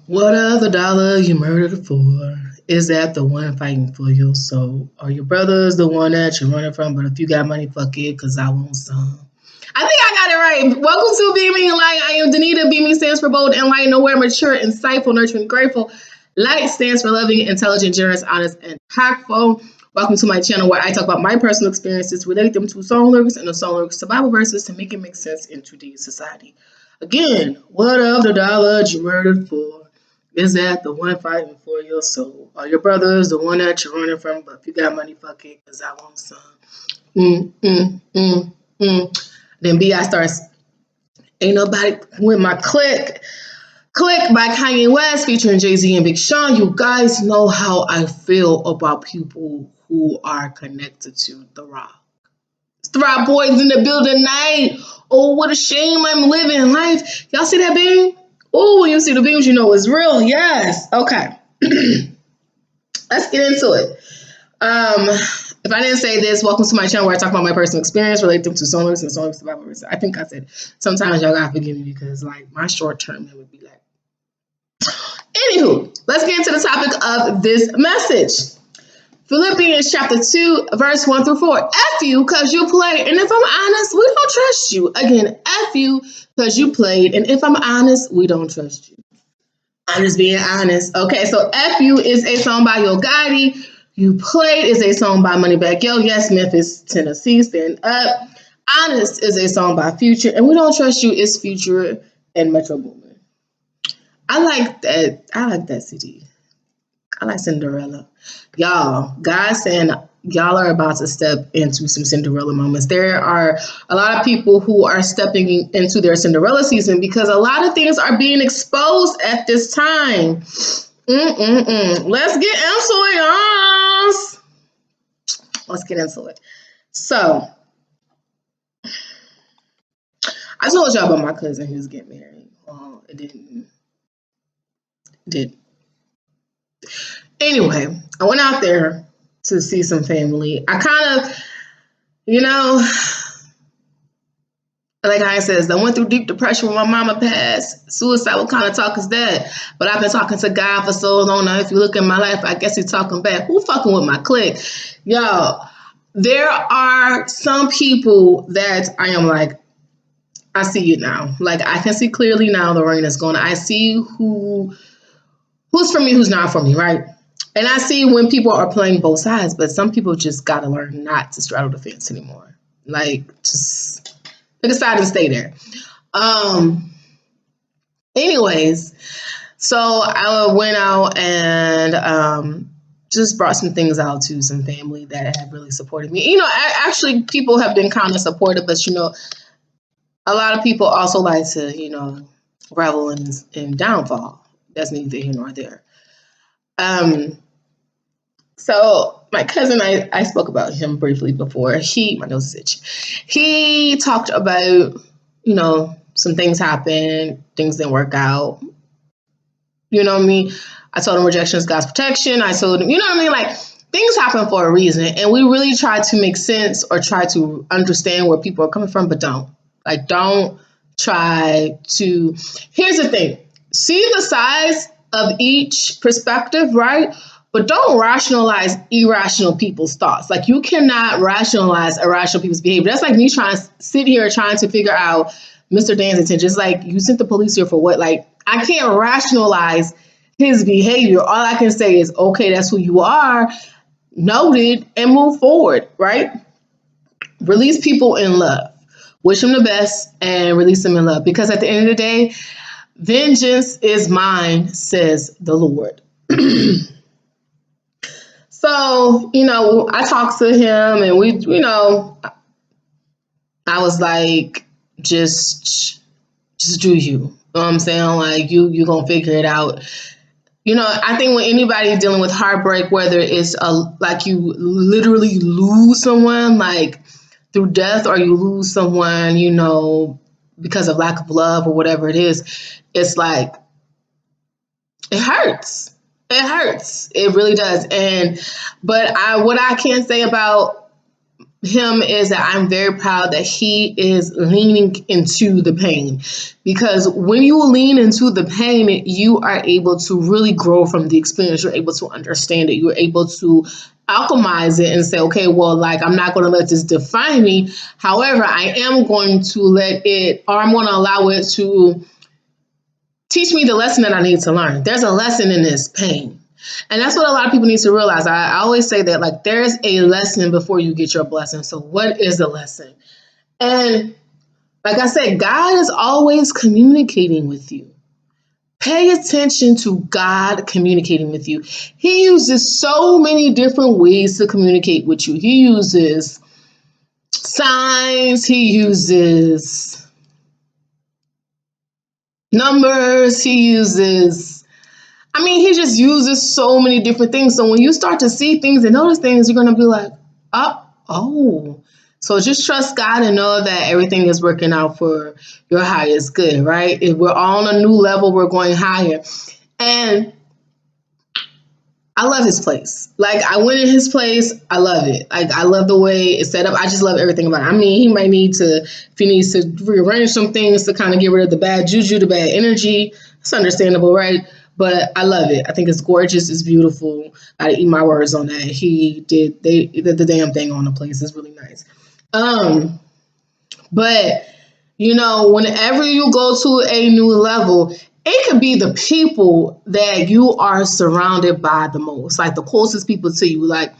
What of the dollar you murdered for? Is that the one fighting for your soul? Or your brother's the one that you're running from? But if you got money, fuck it, cause I want some. I think I got it right. Welcome to Beaming and Light. I am Danita. Beaming stands for bold and light, nowhere mature, insightful, nurturing, grateful. Light stands for loving, intelligent, generous, honest, and impactful. Welcome to my channel where I talk about my personal experiences, relate them to song lyrics and the song lyrics to Bible verses to make it make sense in today's society. Again, what of the dollar you murdered for? Is that the one fighting for your soul? Or your brother is the one that you're running from, but if you got money, fuck it, cause I want some. Mm, mm, mm, mm. Then B.I. starts, ain't nobody with my click. Click by Kanye West featuring Jay-Z and Big Sean. You guys know how I feel about people who are connected to The Rock. It's The Rock boys in the building tonight. Oh, what a shame I'm living life. Y'all see that beam? Oh, when you see the beams, you know it's real. Yes. Okay. Let's get into it. If I didn't say this, welcome to my channel where I talk about my personal experience, relate them to songs and songs to Bible verses. I think I said sometimes y'all gotta forgive me because like my short term it would be like. Anywho, let's get into the topic of this message. Philippians chapter 2, verse 1 through 4. F you because you played, and if I'm honest, we don't trust you. Again, F you because you played, and if I'm honest, we don't trust you. I'm just being honest. Okay, so F You is a song by Yo Gotti. You Played is a song by Moneybagg. Yo, yes, Memphis, Tennessee, stand up. Honest is a song by Future. And We Don't Trust You is Future and Metro Boomin. I like that. I like that CD. I like Cinderella. Y'all, God saying y'all are about to step into some Cinderella moments. There are a lot of people who are stepping into their Cinderella season because a lot of things are being exposed at this time. Let's get into it, y'all. Let's get into it. So, I told y'all about my cousin who's getting married. Well, it did. Anyway, I went out there to see some family. I kind of, you know, like I says, I went through deep depression when my mama passed. Suicide, what kind of talk is that? But I've been talking to God for so long now. If you look at my life, I guess he's talking back. Who fucking with my clique? Yo, there are some people that I am like, I see it now. Like I can see clearly now the rain is going. I see who's for me, who's not for me, right? And I see when people are playing both sides, but some people just gotta learn not to straddle the fence anymore. Like just pick a side and stay there. Anyways, so I went out and just brought some things out to some family that have really supported me. You know, actually people have been kind of supportive, but you know, a lot of people also like to, you know, revel in downfall. That's neither here nor there. So my cousin, I spoke about him briefly before. My nose is itchy. He talked about, you know, some things happened, things didn't work out. You know what I mean? I told him rejection is God's protection. I told him, you know what I mean? Like things happen for a reason. And we really try to make sense or try to understand where people are coming from, but don't try to. Here's the thing. See the size of each perspective, right? But don't rationalize irrational people's thoughts. Like you cannot rationalize irrational people's behavior. That's like me trying to sit here trying to figure out Mr. Dan's intentions. Like you sent the police here for what? Like I can't rationalize his behavior. All I can say is, okay, that's who you are. Noted and move forward, right? Release people in love. Wish them the best and release them in love. Because at the end of the day, vengeance is mine, says the Lord. So, you know, I talked to him and we, you know, I was like, just do you. You know what I'm saying? Like you gonna figure it out. You know, I think when anybody's dealing with heartbreak, whether it's like you literally lose someone like through death or you lose someone, you know, because of lack of love or whatever it is, it's like it hurts. It hurts. It really does. But what I can say about him is that I'm very proud that he is leaning into the pain, because when you lean into the pain, you are able to really grow from the experience. You're able to understand it. You're able to alchemize it and say, okay, well, like, I'm not going to let this define me. However, I am going to let it, or I'm going to allow it to teach me the lesson that I need to learn. There's a lesson in this pain. And that's what a lot of people need to realize. I always say that, like, there's a lesson before you get your blessing. So what is the lesson? And like I said, God is always communicating with you. Pay attention to God communicating with you. He uses so many different ways to communicate with you. He uses signs. He uses numbers. He just uses so many different things. So when you start to see things and notice things, you're going to be like, oh. So just trust God and know that everything is working out for your highest good, right? If we're all on a new level, we're going higher. And I love his place. Like, I went in his place. I love it. Like, I love the way it's set up. I just love everything about it. I mean, he might need to, if he needs to rearrange some things to kind of get rid of the bad juju, the bad energy. It's understandable, right? But I love it. I think it's gorgeous. It's beautiful. I eat my words on that. They did the damn thing on the place. It's really nice. But whenever you go to a new level, it could be the people that you are surrounded by the most, like the closest people to you, like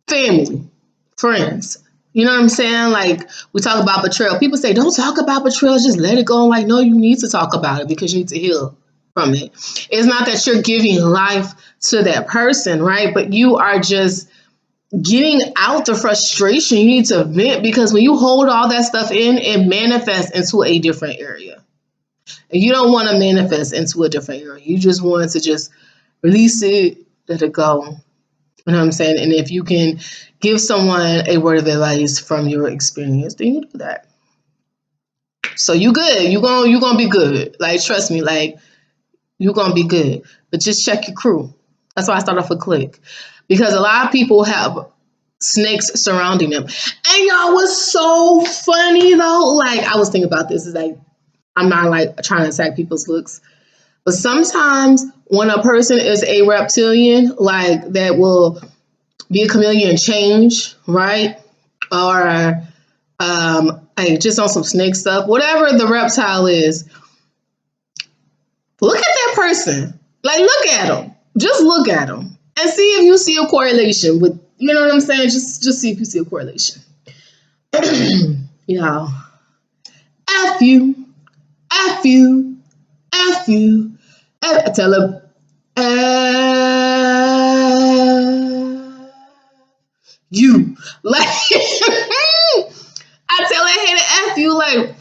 family, friends. You know what I'm saying? Like, we talk about betrayal. People say, don't talk about betrayal, just let it go. I'm like, no, you need to talk about it because you need to heal from it. It's not that you're giving life to that person, right? But you are just getting out the frustration. You need to vent, because when you hold all that stuff in, it manifests into a different area. And you don't want to manifest into a different area. You just want to just release it, let it go. You know what I'm saying? And if you can give someone a word of advice from your experience, then you do that. So you good. You gonna be good. Like, trust me, like, you're gonna be good. But just check your crew. That's why I start off with click. Because a lot of people have snakes surrounding them. And y'all, was so funny though. Like, I was thinking about this. It's like, I'm not like trying to attack people's looks, but sometimes when a person is a reptilian, like, that will be a chameleon and change, right? Or like, just on some snake stuff, whatever the reptile is, look at that person. Like, look at them. Just look at them and see if you see a correlation with, you know what I'm saying? Just see if you see a correlation. Y'all, F you, F you, F you. Tell them, you. Like, I tell a hater, F you. Like,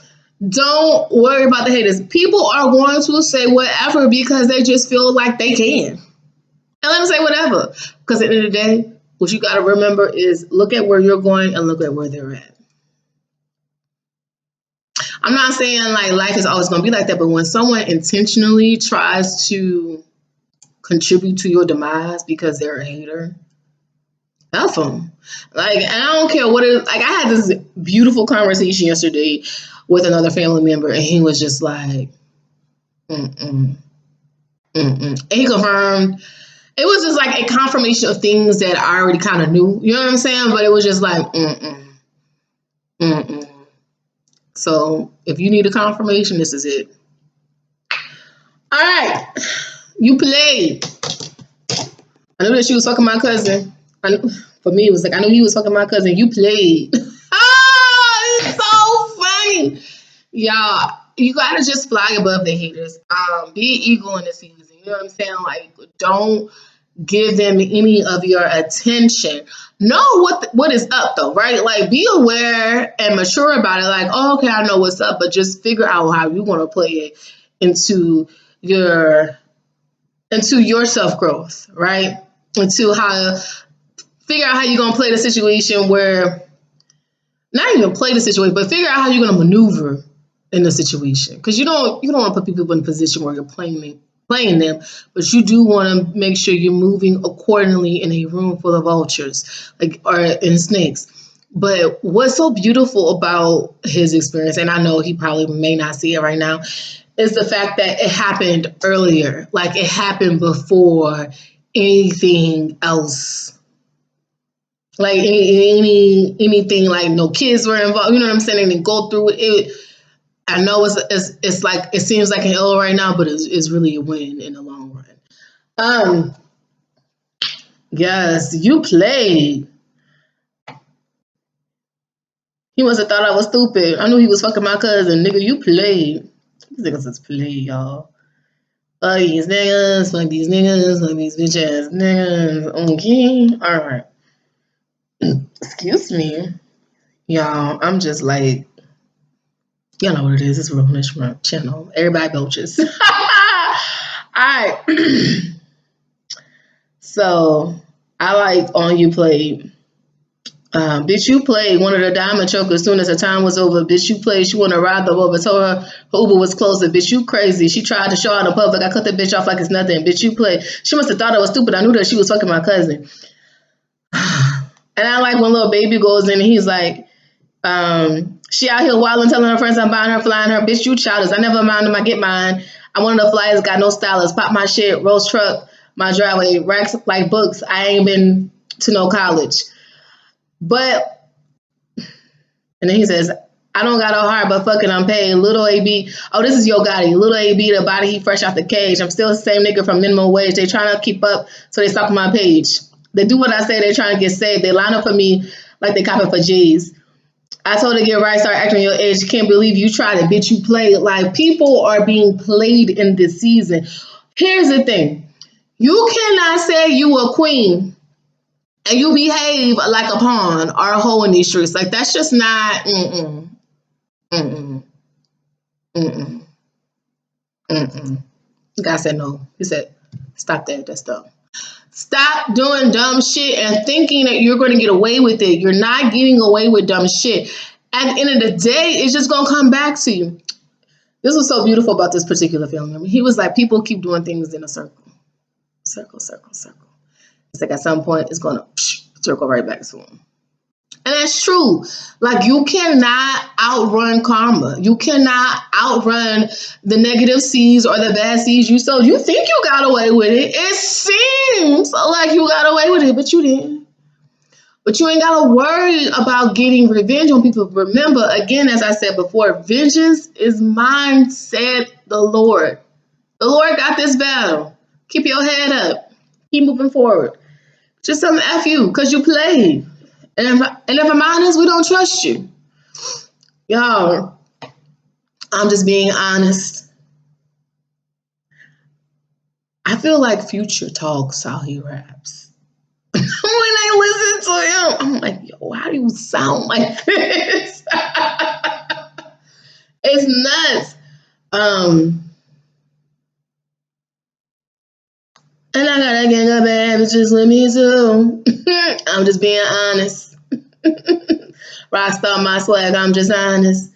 don't worry about the haters. People are going to say whatever because they just feel like they can. And let them say whatever. Because at the end of the day, what you got to remember is look at where you're going and look at where they're at. I'm not saying like life is always going to be like that, but when someone intentionally tries to contribute to your demise because they're a hater, F them. Like, and I don't care what it is. Like, I had this beautiful conversation yesterday with another family member, and he was just like, And he confirmed. It was just like a confirmation of things that I already kind of knew. You know what I'm saying? But it was just like, So if you need a confirmation, this is it. All right. You played. I knew that she was fucking my cousin. For me, it was like, I knew he was fucking my cousin. You played. It's so funny. Y'all, you gotta just fly above the haters. Be eagle in the season. You know what I'm saying? Like, don't give them any of your attention. Know what is up though, right? Like, be aware and mature about it. Like, oh, okay, I know what's up, but just figure out how you're gonna play it into your self growth, right? Figure out how you're gonna play the situation where, not even play the situation, but figure out how you're gonna maneuver in the situation. Because you don't want to put people in a position where you're playing them, but you do want to make sure you're moving accordingly in a room full of vultures, or in snakes. But what's so beautiful about his experience, and I know he probably may not see it right now, is the fact that it happened earlier. Like it happened before anything else. Like anything, like no kids were involved. You know what I'm saying? They didn't go through it. I know it's like it seems like an L right now, but it's really a win in the long run. Um, yes, you played. He must have thought I was stupid. I knew he was fucking my cousin. Nigga, you played. These niggas just play, y'all. Fuck these niggas, fuck these niggas, fuck these bitch ass niggas. Okay? Alright. Excuse me. Y'all, I'm just like, y'all know what it is. It's Real Punishment channel. Everybody belches. Alright. So, I like on you played. Bitch, you played one of the diamond chokers as soon as her time was over. Bitch, you played. She wanted to ride the Uber. Told her Uber was closer. Bitch, you crazy. She tried to show out in public. I cut the bitch off like it's nothing. Bitch, you played. She must have thought I was stupid. I knew that she was fucking my cousin. And I like when little baby goes in and he's like, she out here wilding, telling her friends I'm buying her, flying her. Bitch, you childish. I never mind them. I get mine. I'm one of the flyers, got no stylist. Pop my shit, Rolls truck, my driveway, racks like books. I ain't been to no college. But, and then he says, I don't got a heart, but fucking I'm paid. Little AB, oh, this is Yo Gotti. Little AB, the body, he fresh out the cage. I'm still the same nigga from minimum wage. They trying to keep up, so they stalk my page. They do what I say, they trying to get saved. They line up for me like they copping for G's. I told her to get right, start acting your age. Can't believe you tried it, bitch, you played. Like, people are being played in this season. Here's the thing. You cannot say you a queen and you behave like a pawn or a hoe in these streets. Like, that's just not, God said no. He said, stop that. That's dumb. Stop doing dumb shit and thinking that you're going to get away with it. You're not getting away with dumb shit. At the end of the day, it's just going to come back to you. This was so beautiful about this particular film. I mean, he was like, people keep doing things in a circle. Circle, circle, circle. It's like at some point, it's going to circle right back to him. And that's true. Like, you cannot outrun karma. You cannot outrun the negative seeds or the bad seeds you sowed. You think you got away with it. It seems like you got away with it, but you didn't. But you ain't got to worry about getting revenge on people. Remember, again, as I said before, vengeance is mine, said the Lord. The Lord got this battle. Keep your head up. Keep moving forward. Just some F you, because you played. And if I'm honest, we don't trust you. Y'all, I'm just being honest. I feel like Future talks how he raps. When I listen to him, I'm like, yo, why do you sound like this? It's nuts. And I got a gang of bad bitches with me too. I'm just being honest. Rockstar my swag, I'm just honest.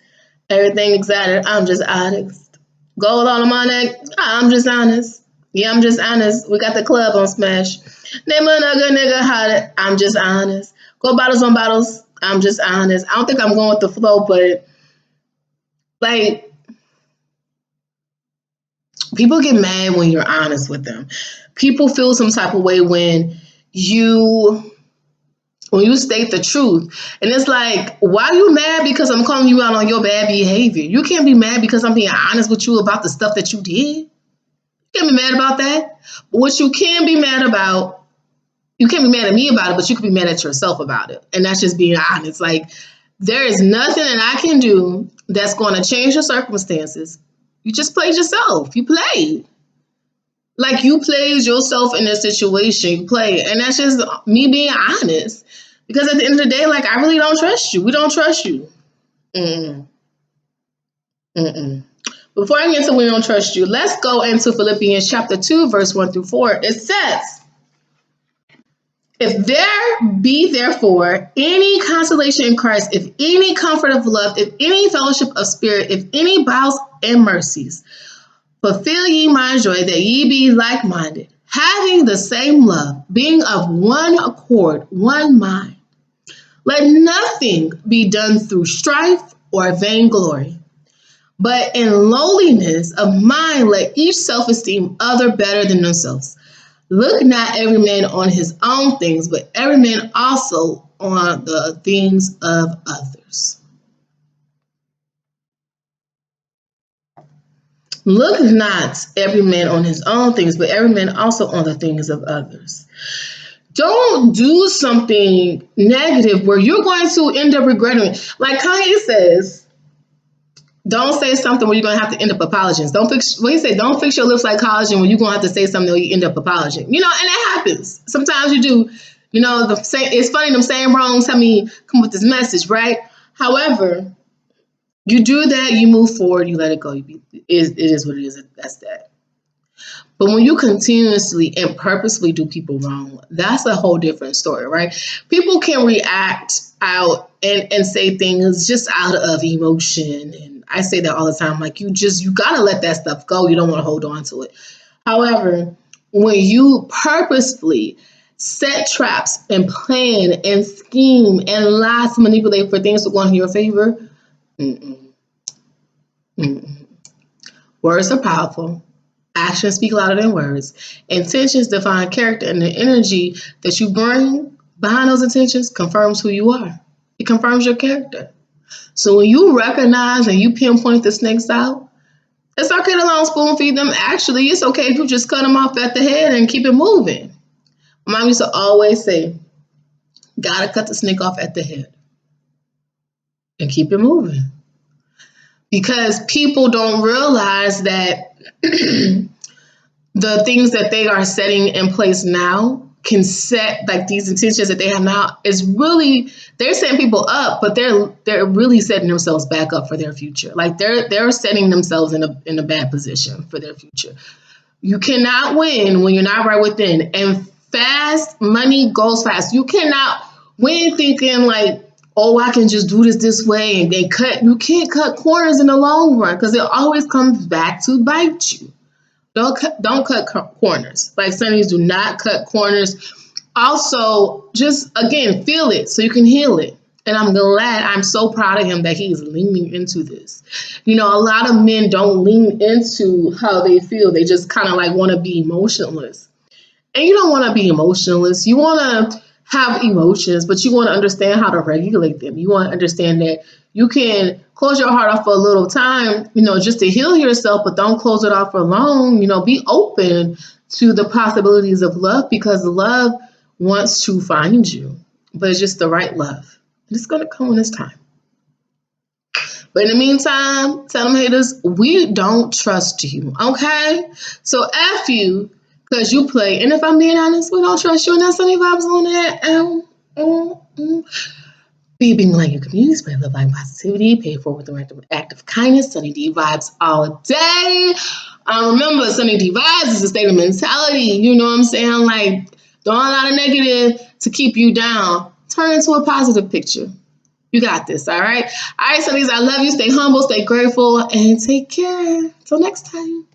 Everything excited, I'm just honest. Gold all on my neck, I'm just honest. Yeah, I'm just honest. We got the club on Smash. Name another nigga hot, I'm just honest. Go bottles on bottles, I'm just honest. I don't think I'm going with the flow, but like, people get mad when you're honest with them. People feel some type of way when you state the truth. And it's like, why are you mad because I'm calling you out on your bad behavior? You can't be mad because I'm being honest with you about the stuff that you did. You can't be mad about that. But what you can be mad about, you can't be mad at me about it, but you can be mad at yourself about it. And that's just being honest. Like, there is nothing that I can do that's going to change your circumstances. You just played yourself. You played. Like, you played yourself in this situation. You played. And that's just me being honest. Because at the end of the day, like, I really don't trust you. We don't trust you. Before I get into we don't trust you, let's go into Philippians chapter 2, verse 1 through 4. It says, if there be therefore any consolation in Christ, if any comfort of love, if any fellowship of spirit, if any bowels and mercies, fulfill ye my joy, that ye be like-minded, having the same love, being of one accord, one mind. Let nothing be done through strife or vainglory, but in lowliness of mind let each self-esteem other better than themselves. Look not every man on his own things, but every man also on the things of others. Look not every man on his own things, but every man also on the things of others. Don't do something negative where you're going to end up regretting it. Like Kanye says, don't say something where you're gonna have to end up apologizing. Don't fix what he said, don't fix your lips like collagen when you're gonna have to say something where you end up apologizing. You know, and it happens. Sometimes you do, you know, the same it's funny, them same wrongs help me come with this message, right? However, you do that, you move forward, you let it go. It is what it is. That's that. But when you continuously and purposely do people wrong, that's a whole different story, right? People can react out and say things just out of emotion. And I say that all the time. Like you gotta let that stuff go. You don't want to hold on to it. However, when you purposefully set traps and plan and scheme and lie to manipulate for things to go in your favor, mm-mm, mm-mm. Words are powerful. Actions speak louder than words. Intentions define character, and the energy that you bring behind those intentions confirms who you are. It confirms your character. So when you recognize and you pinpoint the snakes out, it's okay to long spoon feed them. Actually, it's okay if you just cut them off at the head and keep it moving. Mom used to always say, gotta cut the snake off at the head and keep it moving. Because people don't realize that the things that they are setting in place now can set like these intentions that they have now is really they're setting people up, but they're really setting themselves back up for their future. Like they're setting themselves in a bad position for their future. You cannot win when you're not right within. And fast money goes fast. You cannot win thinking like, oh, I can just do this way and they cut. You can't cut corners in the long run because it always comes back to bite you. Don't cut corners. Like Sunnies, do not cut corners. Also, just again, feel it so you can heal it. And I'm so proud of him that he's leaning into this. You know, a lot of men don't lean into how they feel. They just kind of like want to be emotionless. And you don't want to be emotionless. You want to have emotions, but you want to understand how to regulate them. You want to understand that you can close your heart off for a little time, you know, just to heal yourself, but don't close it off for long. You know, be open to the possibilities of love because love wants to find you, but it's just the right love. And it's going to come when it's time. But in the meantime, tell them haters, we don't trust you, okay? So F you, because you play. And if I'm being honest, we don't trust you. And that's Sunny Vibes on that. Be being like your community, spread love, light, positivity, pay it forward with an act of kindness. Sunny D Vibes all day. Remember, Sunny D Vibes is a state of mentality. You know what I'm saying? Like, don't allow the negative to keep you down. Turn into a positive picture. You got this, all right? All right, Sunnies, I love you. Stay humble, stay grateful, and take care. Till next time.